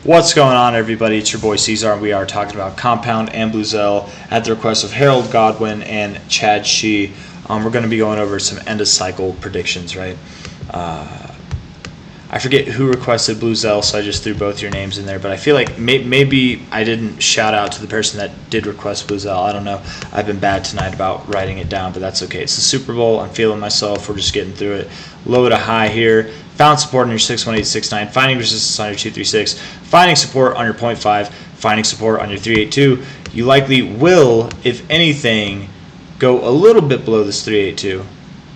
What's going on, everybody? It's your boy C-Zar, and we are talking about Compound and BLZ at the request of Harold Godwin and Chad Shee. We're going to be going over some end-of-cycle predictions, right? I forget who requested BLZ, so I just threw both your names in there, but I feel like maybe I didn't shout out to the person that did request BLZ. I don't know. I've been bad tonight about writing it down, but that's okay. It's the Super Bowl. I'm feeling myself. We're just getting through it. Low to high here. Found support on your 61869, finding resistance on your 236, finding support on your 0.5, finding support on your 382. You likely will, if anything, go a little bit below this 382.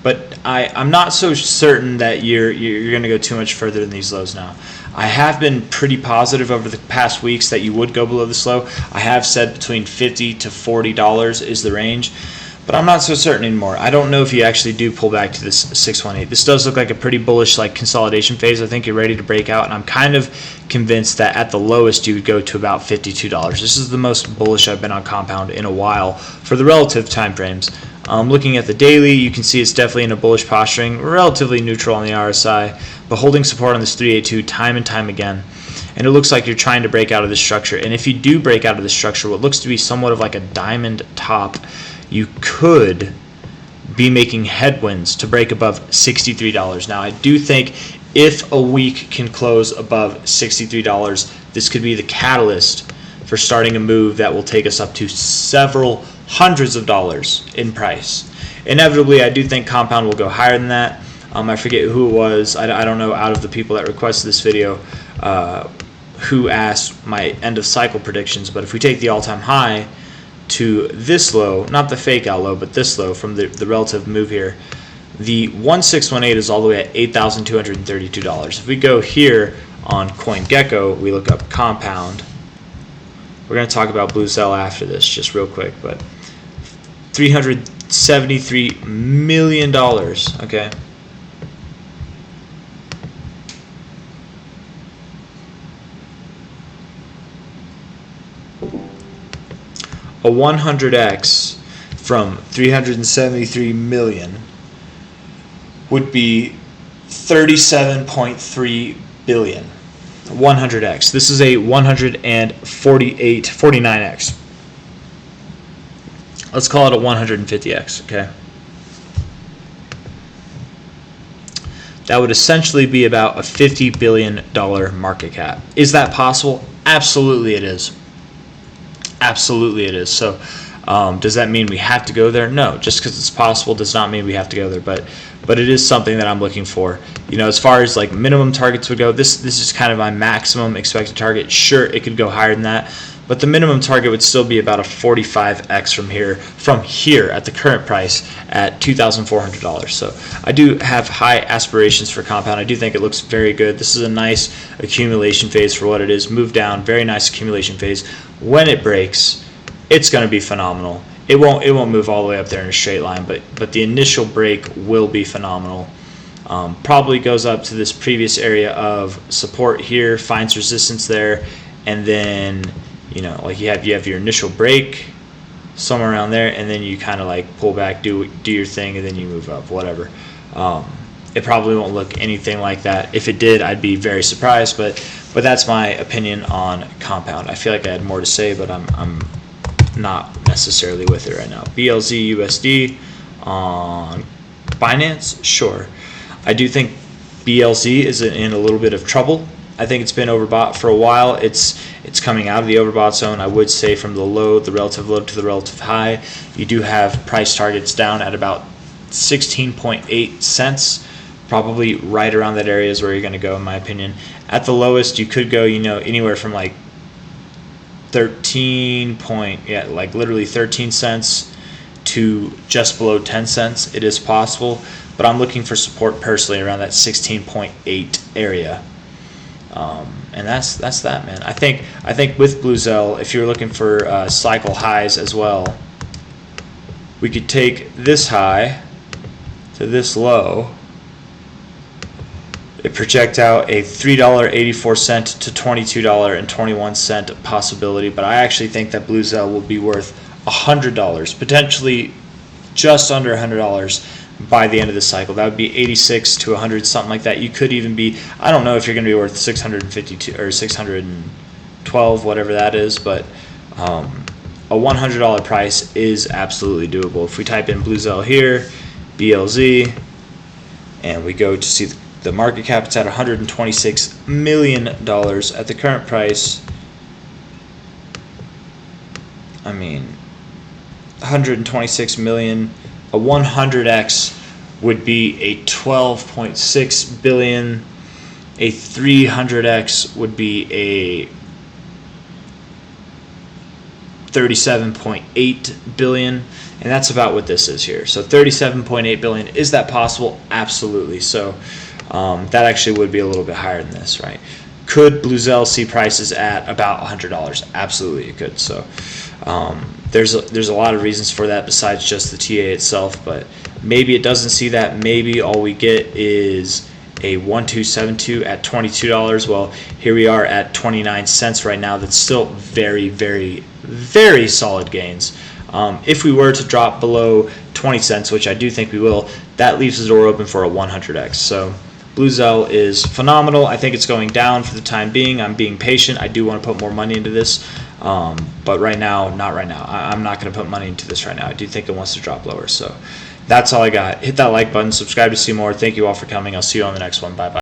But I'm not so certain that you're going to go too much further than these lows now. I have been pretty positive over the past weeks that you would go below this low. I have said between $50 to $40 is the range, but I'm not so certain anymore. I don't know if you actually do pull back to this 618. This does look like a pretty bullish consolidation phase. I think you're ready to break out, and I'm kind of convinced that at the lowest you would go to about $52. This is the most bullish I've been on Compound in a while for the relative time frames. Looking at the daily, you can see it's definitely in a bullish posturing, relatively neutral on the RSI, but holding support on this 382 time and time again. And it looks like you're trying to break out of this structure. And if you do break out of this structure, what looks to be somewhat of like a diamond top, you could be making headwinds to break above $63. Now, I do think if a week can close above $63, this could be the catalyst for starting a move that will take us up to several hundreds of dollars in price. Inevitably, I do think Compound will go higher than that. I forget who it was. I don't know out of the people that requested this video who asked my end of cycle predictions, but if we take the all-time high to this low, not the fake out low, but this low from the relative move here, the 1618 is all the way at $8,232. If we go here on CoinGecko, we look up Compound. We're going to talk about BLZ after this, just real quick, but $373 million, okay? A 100x from 373 million would be 37.3 billion. 100x. This is a 49x. Let's call it a 150x, okay? That would essentially be about a $50 billion market cap. Is that possible? Absolutely it is. Absolutely it is. So does that mean we have to go there? No. Just because it's possible does not mean we have to go there. But it is something that I'm looking for. You know, as far as like minimum targets would go, this is kind of my maximum expected target. Sure, it could go higher than that, but the minimum target would still be about a 45x from here at the current price at $2,400. So I do have high aspirations for Compound. I do think it looks very good. This is a nice accumulation phase for what it is. Move down, very nice accumulation phase. When it breaks, it's going to be phenomenal. It won't move all the way up there in a straight line, but the initial break will be phenomenal. Probably goes up to this previous area of support here, finds resistance there, and then you have your initial break somewhere around there, and then you kind of like pull back, do your thing, and then you move up, whatever. It probably won't look anything like that. If it did, I'd be very surprised, but that's my opinion on Compound. I feel like I had more to say, but I'm not necessarily with it right now. BLZ USD on Binance, sure. I do think BLZ is in a little bit of trouble. I think it's been overbought for a while. It's coming out of the overbought zone. I would say from the low, the relative low to the relative high, you do have price targets down at about 16.8 cents. Probably right around that area is where you're going to go, in my opinion. At the lowest, you could go, anywhere from like 13 cents to just below 10 cents. It is possible, but I'm looking for support personally around that 16.8 area. And that's that, man. I think with BLZ, if you're looking for cycle highs as well, we could take this high to this low. It project out a $3.84 to $22.21 possibility, but I actually think that BLZ will be worth $100, potentially just under $100 by the end of the cycle. That would be 86 to 100, something like that. You could even be, I don't know if you're going to be worth 652 or 612, whatever that is, but a $100 price is absolutely doable. If we type in BLZ here, BLZ, and we go to see the market cap, it's at $126 million at the current price. I mean, 126 million, a 100x would be a 12.6 billion, a 300x would be a 37.8 billion, and that's about what this is here. So 37.8 billion, is that possible? Absolutely. So that actually would be a little bit higher than this, right? Could BLZ see prices at about $100? Absolutely, it could. So there's a lot of reasons for that besides just the TA itself, but maybe it doesn't see that. Maybe all we get is a 1272 at $22. Well, here we are at 29 cents right now. That's still very, very, very solid gains. If we were to drop below 20 cents, which I do think we will, that leaves the door open for a 100x. So BLZ is phenomenal. I think it's going down for the time being. I'm being patient. I do want to put more money into this, but right now, not right now. I'm not going to put money into this right now. I do think it wants to drop lower. So that's all I got. Hit that like button, subscribe to see more. Thank you all for coming. I'll see you on the next one. Bye-bye.